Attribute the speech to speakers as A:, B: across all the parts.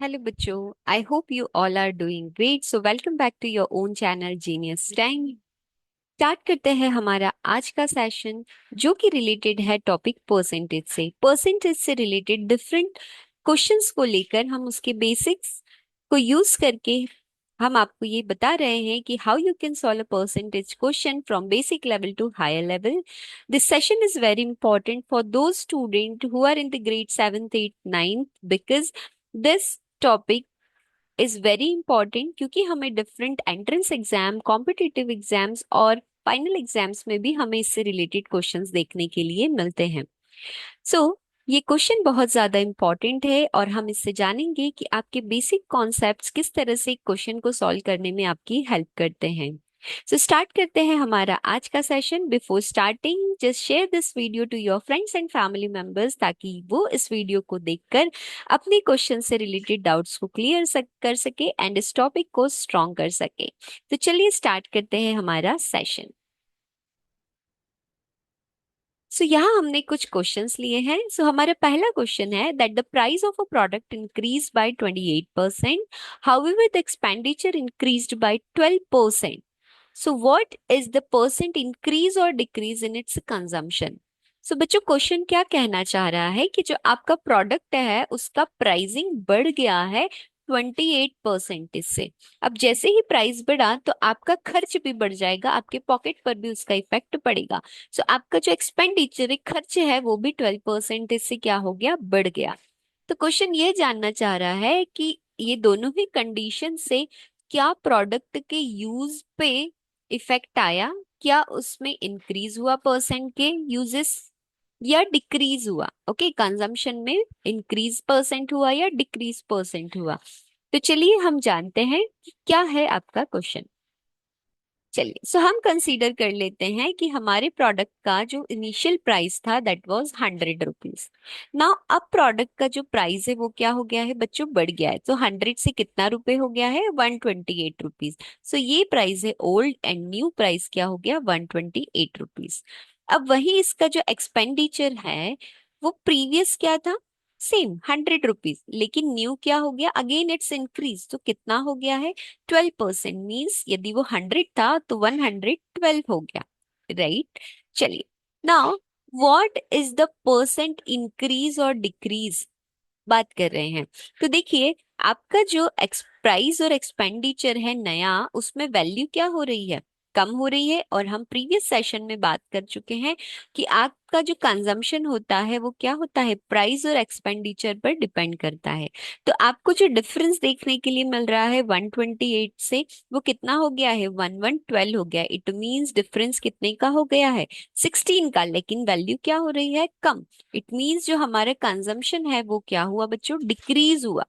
A: Hello बच्चों, I hope you all are doing great. So welcome back to your own channel Genius Time. Start करते हैं हमारा आज का सेशन जो कि रिलेटेड है टॉपिक परसेंटेज से रिलेटेड डिफरेंट क्वेश्चंस को लेकर हम उसके बेसिक्स को यूज करके हम आपको ये बता रहे हैं कि how you can solve a percentage question from basic level to higher level. This session is very important for those student who are in the grade 7th 8th 9th because this topic is very important क्योंकि हमें different entrance exam, competitive exams और final exams में भी हमें इससे related questions देखने के लिए मिलते हैं. सो ये क्वेश्चन बहुत ज्यादा इंपॉर्टेंट है और हम इससे जानेंगे कि आपके बेसिक कॉन्सेप्ट्स किस तरह से क्वेश्चन को सॉल्व करने में आपकी हेल्प करते हैं. सो स्टार्ट करते हैं हमारा आज का session. Before starting just share this video to your friends and family members ताकि वो इस वीडियो को देखकर अपने क्वेश्चन से रिलेटेड डाउट्स को कर सके एंड इस टॉपिक को स्ट्रॉन्ग कर सके. तो चलिए स्टार्ट करते हैं हमारा सेशन. यहाँ हमने कुछ क्वेश्चंस लिए हैं. हमारा पहला क्वेश्चन है that the price of a product increase by 28%, however the expenditure increased by 12%. What is the percent increase और डिक्रीज इन इट्स कंजम्पशन. बच्चों क्वेश्चन क्या कहना चाह रहा है कि जो आपका प्रोडक्ट है उसका प्राइसिंग बढ़ गया है 28% से. अब जैसे ही प्राइस बढ़ा तो आपका खर्च भी बढ़ जाएगा, आपके पॉकेट पर भी उसका इफेक्ट पड़ेगा. आपका जो एक्सपेंडिचर खर्च है वो भी 12% इससे क्या हो गया, बढ़ गया. तो क्वेश्चन ये जानना चाह रहा है कि ये दोनों ही कंडीशन से क्या प्रोडक्ट के यूज पे इफेक्ट आया, क्या उसमें इंक्रीज हुआ परसेंट के यूजेस या डिक्रीज हुआ. ओके, कंजम्पशन में इंक्रीज परसेंट हुआ या डिक्रीज परसेंट हुआ. तो चलिए हम जानते हैं कि क्या है आपका क्वेश्चन. चलिए हम कंसीडर कर लेते हैं कि हमारे प्रोडक्ट का जो इनिशियल प्राइस था दैट वाज 100 रुपीज. नाउ अब प्रोडक्ट का जो प्राइस है वो क्या हो गया है बच्चों, बढ़ गया है. 100 से कितना रुपए हो गया है, 128 रुपीज. ये प्राइस है ओल्ड एंड न्यू प्राइस क्या हो गया, 128 रुपीज. अब वही इसका जो एक्सपेंडिचर है वो प्रीवियस क्या था, सेम 100 रुपीज, लेकिन न्यू क्या हो गया, अगेन इट्स इंक्रीज. तो कितना हो गया है, 12%. मीन्स यदि वो 100 था तो 112 हो गया, राइट. चलिए now what is the percent increase और डिक्रीज बात कर रहे हैं. तो देखिए आपका जो प्राइस और एक्सपेंडिचर है नया, उसमें वैल्यू क्या हो रही है, कम हो रही है. और हम प्रीवियस सेशन में बात कर चुके हैं कि आपका जो कंजम्पशन होता है वो क्या होता है, प्राइस और एक्सपेंडिचर पर डिपेंड करता है. तो आपको जो डिफरेंस देखने के लिए मिल रहा है 128 से, वो कितना हो गया है, 1112 हो गया. इट मींस डिफरेंस कितने का हो गया है, 16 का, लेकिन वैल्यू क्या हो रही है, कम. इट मींस जो हमारा कंजम्पशन है वो क्या हुआ बच्चों, डिक्रीज हुआ.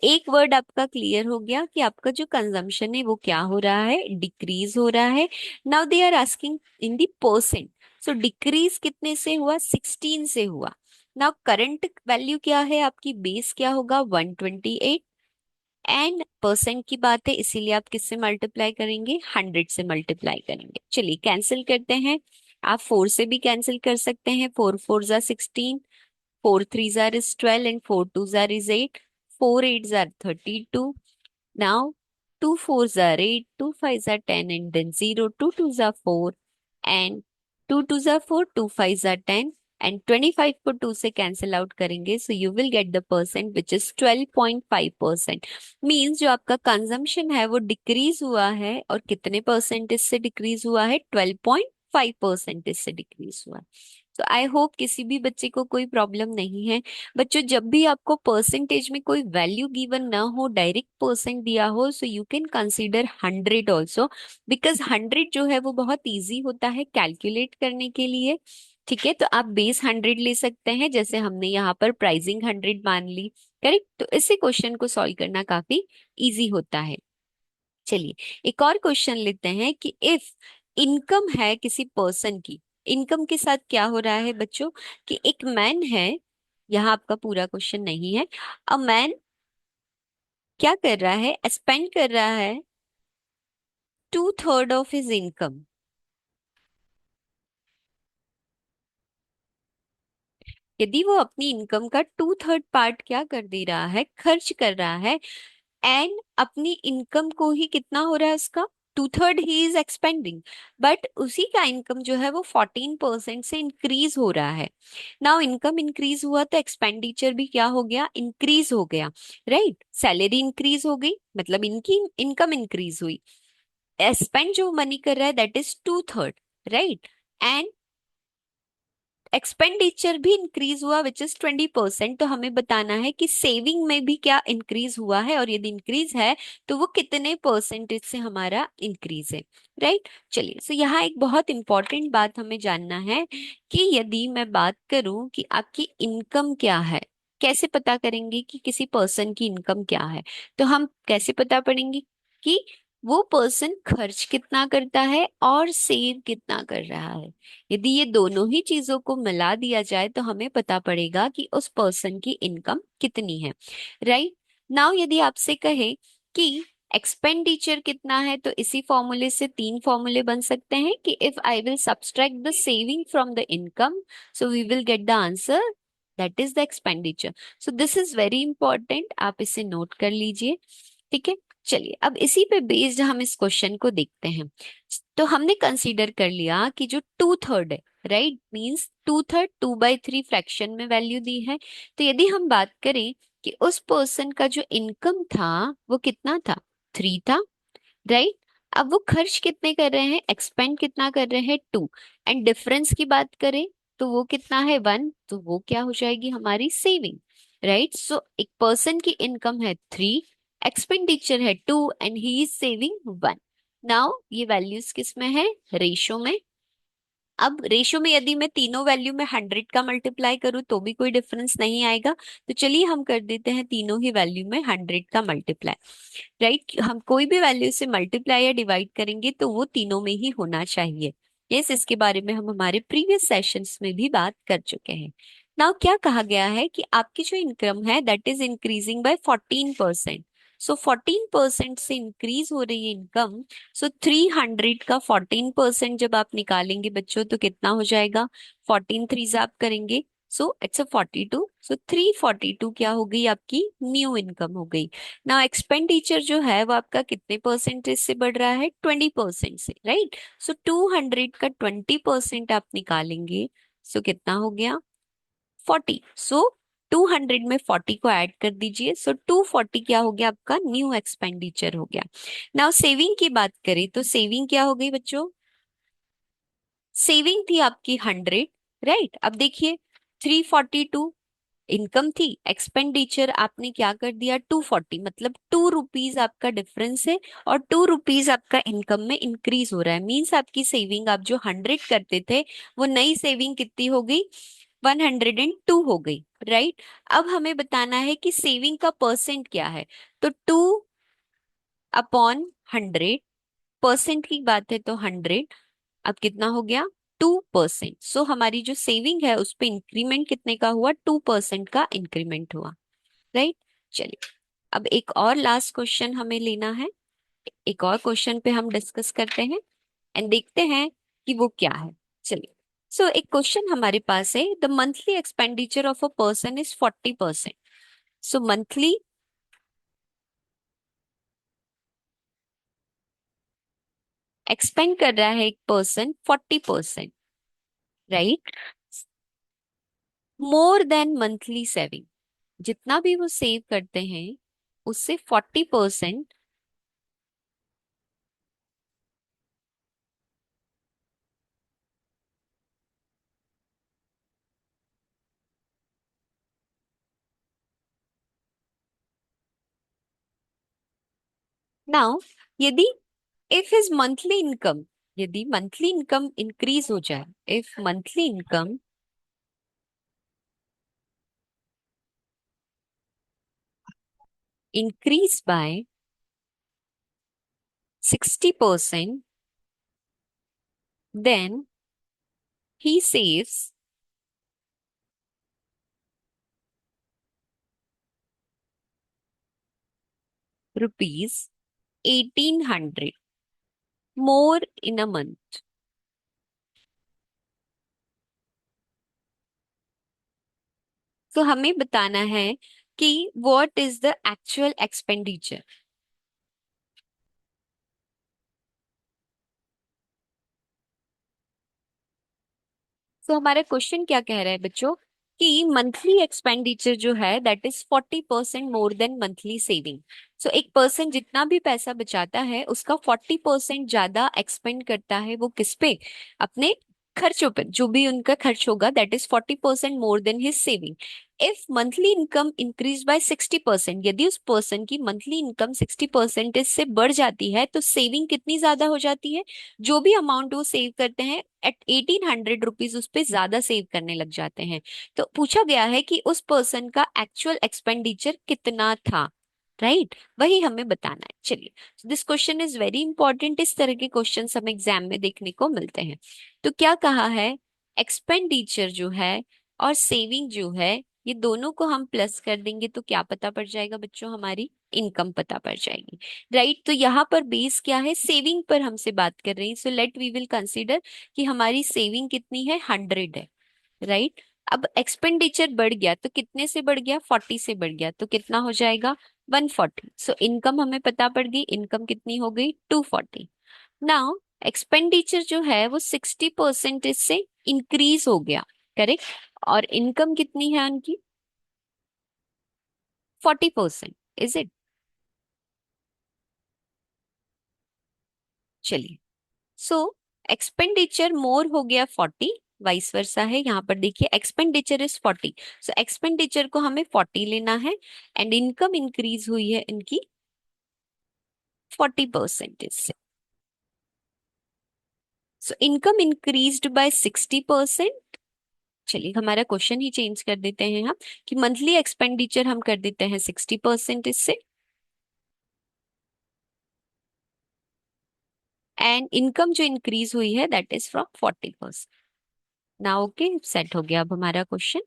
A: एक वर्ड आपका क्लियर हो गया कि आपका जो कंजम्पशन है वो क्या हो रहा है, डिक्रीज हो रहा है. Now they are asking in the percent. Decrease कितने से हुआ, 16 से हुआ. नाउ करंट वैल्यू क्या है आपकी, बेस क्या होगा, 128. एंड परसेंट की बात है इसीलिए आप किससे मल्टीप्लाई करेंगे, 100 से मल्टीप्लाई करेंगे. चलिए कैंसिल करते हैं. आप 4 से भी कैंसिल कर सकते हैं. 4 4 जा 16, 4 3 jar is 12 and 4 2 jar is 8, 4 8 jar 32. Now 2 4 jar 8, 2 5 jar 10 and then 0, 2 2 jar 4 and 2 2 jar 4, 2 5 jar 10 and 25 को 2 से कैंसिल आउट करेंगे. So you will get the percent which is 12.5%. Means जो आपका कंजम्पशन है वो डिक्रीज हुआ है और कितने परसेंटेज से डिक्रीज हुआ है, 12.5% से डिक्रीज हुआ. तो आई होप किसी भी बच्चे को कोई प्रॉब्लम नहीं है. बच्चों जब भी आपको परसेंटेज में कोई वैल्यू गिवन ना हो, डायरेक्ट परसेंट दिया हो, so you can consider 100 also, because 100 जो है वो बहुत इजी होता है कैलकुलेट करने के लिए. ठीक है, तो आप बेस 100 ले सकते हैं, जैसे हमने यहाँ पर प्राइसिंग 100 मान ली. करेक्ट, तो इसी क्वेश्चन को सॉल्व करना काफी इजी होता है. चलिए एक और क्वेश्चन लेते हैं कि इफ इनकम है किसी पर्सन की, इनकम के साथ क्या हो रहा है बच्चों, कि एक मैन है, यहाँ आपका पूरा क्वेश्चन नहीं है. अ मैन क्या कर रहा है, स्पेंड कर रहा है 2/3 ऑफ हिज इनकम. यदि वो अपनी इनकम का 2/3 पार्ट क्या कर दे रहा है, खर्च कर रहा है, एंड अपनी इनकम को ही कितना हो रहा है उसका, 2/3 ही इज एक्सपेंडिंग, बट उसी का इनकम जो है वो 14% से इंक्रीज हो रहा है। नाउ इनकम इंक्रीज हुआ तो एक्सपेंडिचर भी क्या हो गया, इंक्रीज हो गया, राइट। सैलरी इंक्रीज हो गई मतलब इनकी इनकम इंक्रीज हुई। स्पेंड जो मनी कर रहा है that is 2/3, right. And expenditure भी इंक्रीज हुआ विच इज 20%। तो हमें बताना है कि सेविंग में भी क्या इंक्रीज हुआ है, और यदि इंक्रीज है तो वो कितने परसेंटेज से हमारा इंक्रीज है, राइट। चलिए, सो यहाँ एक बहुत इंपॉर्टेंट बात हमें जानना है कि यदि मैं बात करूं कि आपकी इनकम क्या है, कैसे पता करेंगे कि किसी पर्सन की इनकम क्या है, तो हम कैसे पता पड़ेंगे कि वो पर्सन खर्च कितना करता है और सेव कितना कर रहा है। यदि ये दोनों ही चीजों को मिला दिया जाए तो हमें पता पड़ेगा कि उस पर्सन की इनकम कितनी है, राइट। नाउ यदि आपसे कहे कि एक्सपेंडिचर कितना है, तो इसी फॉर्मूले से तीन फॉर्मूले बन सकते हैं कि if I will subtract the saving from the income, so we will get the answer, that is the expenditure. So this is very important, आप इसे नोट कर लीजिए, ठीक है। चलिए, अब इसी पे बेस्ड हम इस क्वेश्चन को देखते हैं। तो हमने कंसीडर कर लिया कि जो 2/3 है, राइट, मींस 2/3 2/3 फ्रैक्शन में वैल्यू दी है। तो यदि हम बात करें कि उस पर्सन का जो इनकम था वो कितना था, 3 था, राइट। अब वो खर्च कितने कर रहे हैं, एक्सपेंड कितना कर रहे हैं, 2, एंड डिफरेंस की बात करें तो वो कितना है, 1, तो वो क्या हो जाएगी हमारी सेविंग, राइट। सो एक पर्सन की इनकम है 3, एक्सपेंडिचर है 2 and he is saving 1। Now ये वैल्यूज किस में है, रेशो में। अब रेशो में यदि मैं तीनों वैल्यू में 100 का मल्टीप्लाई करूं तो भी कोई डिफरेंस नहीं आएगा, तो चलिए हम कर देते हैं तीनों ही वैल्यू में 100 का मल्टीप्लाई, राइट। हम कोई भी वैल्यू से मल्टीप्लाई या डिवाइड करेंगे तो वो तीनों में ही होना चाहिए। यस, इसके बारे में हम हमारे प्रीवियस सेशंस में भी बात कर चुके हैं। नाउ क्या कहा गया है कि आपकी जो इनकम है दैट इज इंक्रीजिंग बाय 14%। सो 14% से इंक्रीज हो रही है इनकम। सो 300 का 14% जब आप निकालेंगे बच्चों तो कितना हो जाएगा, 14 थ्रीज आप करेंगे, सो इट्स अ 42। सो 342 क्या हो गई, आपकी न्यू इनकम हो गई। ना एक्सपेंडिचर जो है वो आपका कितने परसेंटेज से बढ़ रहा है, 20% से, राइट। सो 200 का 20% आप निकालेंगे, सो कितना हो गया, 40। सो 200 में 40 को ऐड कर दीजिए, सो 240 क्या हो गया, आपका न्यू एक्सपेंडिचर हो गया। नाउ सेविंग की बात करें तो सेविंग क्या हो गई बच्चों, सेविंग थी आपकी 100, राइट। अब देखिए 342 इनकम थी, एक्सपेंडिचर आपने क्या कर दिया 240, मतलब 2 रुपीज आपका डिफरेंस है, और 2 रुपीज आपका इनकम में इंक्रीज हो रहा है। मीन्स आपकी सेविंग आप जो 100 करते थे वो नई सेविंग कितनी हो गई, 102 हो गई, राइट। अब हमें बताना है कि सेविंग का परसेंट क्या है, तो 2/100, परसेंट की बात है तो 100, अब कितना हो गया, 2%। सो हमारी जो सेविंग है उस पे इंक्रीमेंट कितने का हुआ, 2% का इंक्रीमेंट हुआ, राइट। चलिए, अब एक और लास्ट क्वेश्चन हमें लेना है, एक और क्वेश्चन पे हम डिस्कस करते हैं एंड देखते हैं कि वो क्या है। चलिए, सो एक क्वेश्चन हमारे पास है, the monthly expenditure of a person is 40%। So monthly expand कर रहा है एक पर्सन 40%, राइट, मोर देन मंथली सेविंग, जितना भी वो सेव करते हैं उससे 40%। नाउ यदि इफ हिज मंथली इनकम, यदि मंथली इनकम इंक्रीज हो जाए, if monthly income increase by 60%, then he saves rupees 1800 more in a month. तो हमें बताना है कि what is the actual expenditure. तो हमारा क्वेश्चन क्या कह रहा है बच्चों कि मंथली एक्सपेंडिचर जो है that is 40% more than monthly saving. So एक पर्सन जितना भी पैसा बचाता है उसका 40% ज्यादा एक्सपेंड करता है वो किस पे, अपने खर्चों पर, जो भी उनका खर्च होगा that is 40% more then his saving. If monthly income increase by 60%, यदि उस पर्सन की मंथली इनकम 60% से बढ़ जाती है तो सेविंग कितनी ज्यादा हो जाती है, जो भी अमाउंट वो सेव करते हैं एट 1800 रुपीज उस पे ज्यादा सेव करने लग जाते हैं। तो पूछा गया है कि उस पर्सन का एक्चुअल एक्सपेंडिचर कितना था, राइट वही हमें बताना है। चलिए, this question is very important, इस तरह के क्वेश्चन हमें एग्जाम में देखने को मिलते हैं। तो क्या कहा है, एक्सपेंडिचर जो है और सेविंग जो है ये दोनों को हम प्लस कर देंगे तो क्या पता पड़ जाएगा बच्चों, हमारी इनकम पता पड़ जाएगी। राइट, तो यहाँ पर बेस क्या है, सेविंग पर हमसे बात कर रही है। So let we will consider कि हमारी सेविंग कितनी है, 100 है। राइट, अब एक्सपेंडिचर बढ़ गया तो कितने से बढ़ गया, 40 से बढ़ गया तो कितना हो जाएगा, 140। सो इनकम हमें पता पड़ गई, इनकम कितनी हो गई, 240। नाउ एक्सपेंडिचर जो है वो 60% से इंक्रीज हो गया, करेक्ट, और इनकम कितनी है उनकी, 40%। इज इट, चलिए, सो एक्सपेंडिचर मोर हो गया 40, वाइस वर्सा है, यहाँ पर देखिए एक्सपेंडिचर इज 40, सो एक्सपेंडिचर को हमें 40 लेना है एंड इनकम इंक्रीज हुई है इनकी 40% से। So income increased by 60%। चलिए हमारा क्वेश्चन ही चेंज कर देते हैं हम, कि मंथली एक्सपेंडिचर हम कर देते हैं 60% इससे, एंड इनकम जो इंक्रीज हुई है दैट इज फ्रॉम 40%। ना ओके, सेट हो गया अब हमारा क्वेश्चन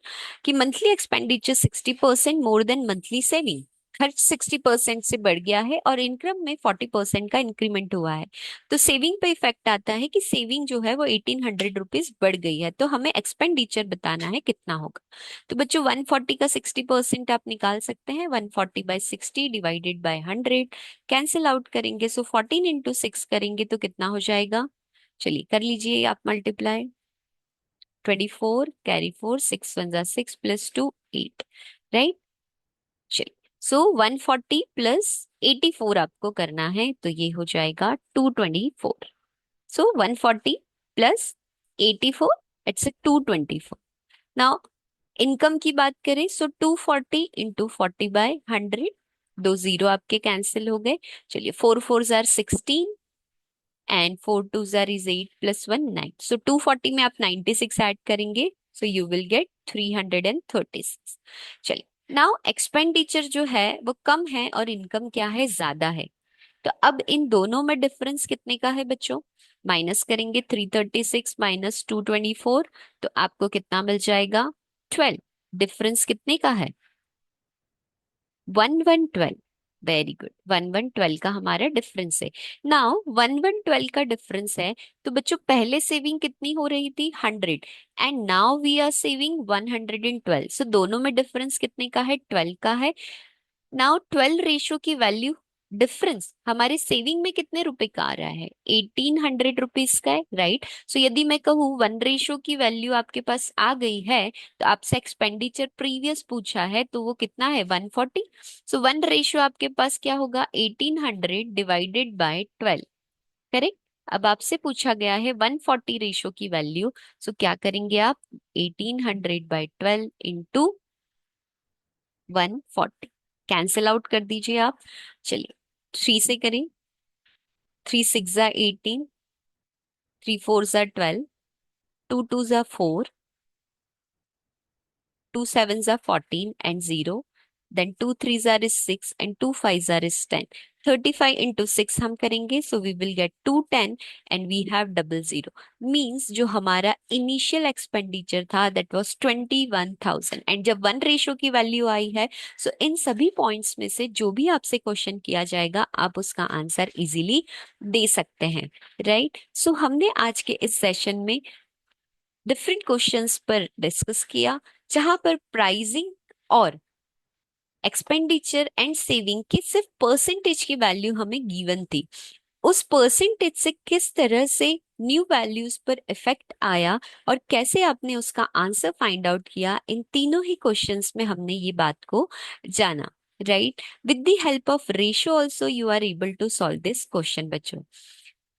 A: कि मंथली एक्सपेंडिचर 60% मोर देन मंथली सेविंग, खर्च 60% से बढ़ गया है और इनकम में 40% का इंक्रीमेंट हुआ है। तो सेविंग पे इफेक्ट आता है कि सेविंग जो है वो 1800 रुपीज बढ़ गई है, तो हमें एक्सपेंडिचर बताना है कितना होगा। तो बच्चों 140 का 60% आप निकाल सकते हैं, 140/60 डिवाइडेड बाय 100, कैंसिल आउट करेंगे, सो 14 into 6 करेंगे तो कितना हो जाएगा, चलिए कर लीजिए आप मल्टीप्लाई, 24 कैरी 4, 6 1 6 +2 8, राइट। चलिए, सो 140 + 84 आपको करना है तो ये हो जाएगा 224। सो 140 + 84 इट्स 224। नाउ इनकम की बात करें, सो 240 × 40/100, दो जीरो आपके कैंसिल हो गए। चलिए 4 4 16 एंड 4 2 इज 8 +1 9, सो 240 में आप 96 ऐड करेंगे, सो यू विल गेट 336। चलिए, नाउ एक्सपेंडिचर जो है वो कम है और इनकम क्या है, ज्यादा है। तो अब इन दोनों में डिफरेंस कितने का है बच्चों, माइनस करेंगे, 336 माइनस 224, तो आपको कितना मिल जाएगा, 12। डिफरेंस कितने का है, 1112। वेरी गुड, 1112 का हमारा डिफरेंस है। नाउ 1112 का डिफरेंस है, तो बच्चों पहले सेविंग कितनी हो रही थी, 100, and now we are saving 112, so दोनों में डिफरेंस कितने का है, 12 का है। नाउ 12 रेशो की वैल्यू, डिफरेंस हमारे सेविंग में कितने रुपए का आ रहा है, 1800 रुपीज का है, राइट। सो यदि मैं कहूँ 1 रेशो की वैल्यू आपके पास आ गई है, तो आपसे एक्सपेंडिचर प्रीवियस पूछा है तो वो कितना है, 140। सो 1 रेशो आपके पास क्या होगा, 1800 डिवाइडेड बाय 12, करेक्ट। अब आपसे पूछा गया है 140 रेशो की वैल्यू, सो क्या करेंगे आप, 1800/12 इंटू 140, कैंसिल आउट कर दीजिए आप। चलिए 3 से करें, 3 6 = 18, 3 4 = 12, 2 2 = 4, 2 7 = 14 and 0, then 2 3 is 6 and 2 5 is 10। 35 into 6 हम करेंगे, so we will get 210 and we have double zero, means जो हमारा इनिशियल एक्सपेंडिचर था that was 21,000, एंड जब 1 रेशो की वैल्यू आई है, सो इन सभी पॉइंट्स में से जो भी आपसे क्वेश्चन किया जाएगा आप उसका आंसर इजीली दे सकते हैं, राइट। सो हमने आज के इस सेशन में डिफरेंट क्वेश्चंस पर डिस्कस किया, जहां पर प्राइसिंग और एक्सपेंडिचर एंड सेविंग की सिर्फ परसेंटेज की वैल्यू हमें गिवन थी। उस परसेंटेज से किस तरह से न्यू वैल्यूज पर इफेक्ट आया और कैसे आपने उसका आंसर फाइंड आउट किया, इन तीनों ही क्वेश्चंस में हमने ये बात को जाना। Right, with the help of ratio also you are able to solve this question बच्चों।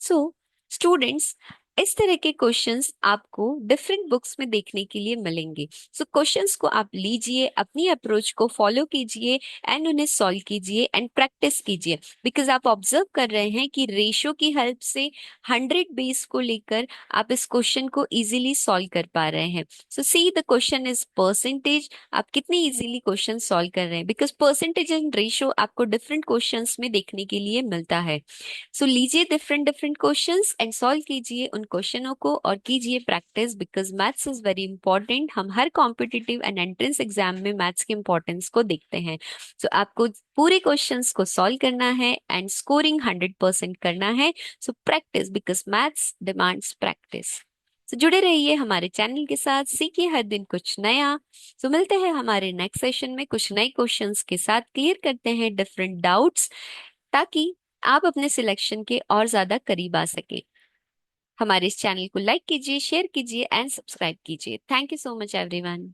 A: सो स्टूडेंट्स, इस तरह के क्वेश्चंस आपको डिफरेंट बुक्स में देखने के लिए मिलेंगे। सो क्वेश्चंस को आप लीजिए, अपनी अप्रोच को फॉलो कीजिए एंड उन्हें सॉल्व कीजिए एंड प्रैक्टिस कीजिए। बिकॉज आप ऑब्जर्व कर रहे हैं कि रेशियो की हेल्प से 100 बेस को लेकर आप इस क्वेश्चन को इजीली सॉल्व कर पा रहे हैं। So see the question is percentage. आप कितनी इजीली क्वेश्चन सॉल्व कर रहे हैं, बिकॉज परसेंटेज एंड रेशियो आपको डिफरेंट क्वेश्चंस में देखने के लिए मिलता है। सो लीजिए different different questions and solve कीजिए उन क्वेश्चनों को और कीजिए practice, because maths is very important. हम हर कॉम्पिटिटिव एंड एंट्रेंस एग्जाम में मैथ्स के इंपॉर्टेंस को देखते हैं। सो आपको पूरे क्वेश्चंस को सॉल्व करना है एंड स्कोरिंग 100% करना है। So practice, because maths demands practice. तो जुड़े रहिए हमारे चैनल के साथ, सीखिए हर दिन कुछ नया। तो मिलते हैं हमारे नेक्स्ट सेशन में कुछ नए क्वेश्चंस के साथ, क्लियर करते हैं डिफरेंट डाउट्स, ताकि आप अपने सिलेक्शन के और ज्यादा करीब आ सके। हमारे इस चैनल को लाइक कीजिए, शेयर कीजिए एंड सब्सक्राइब कीजिए। Thank you so much everyone.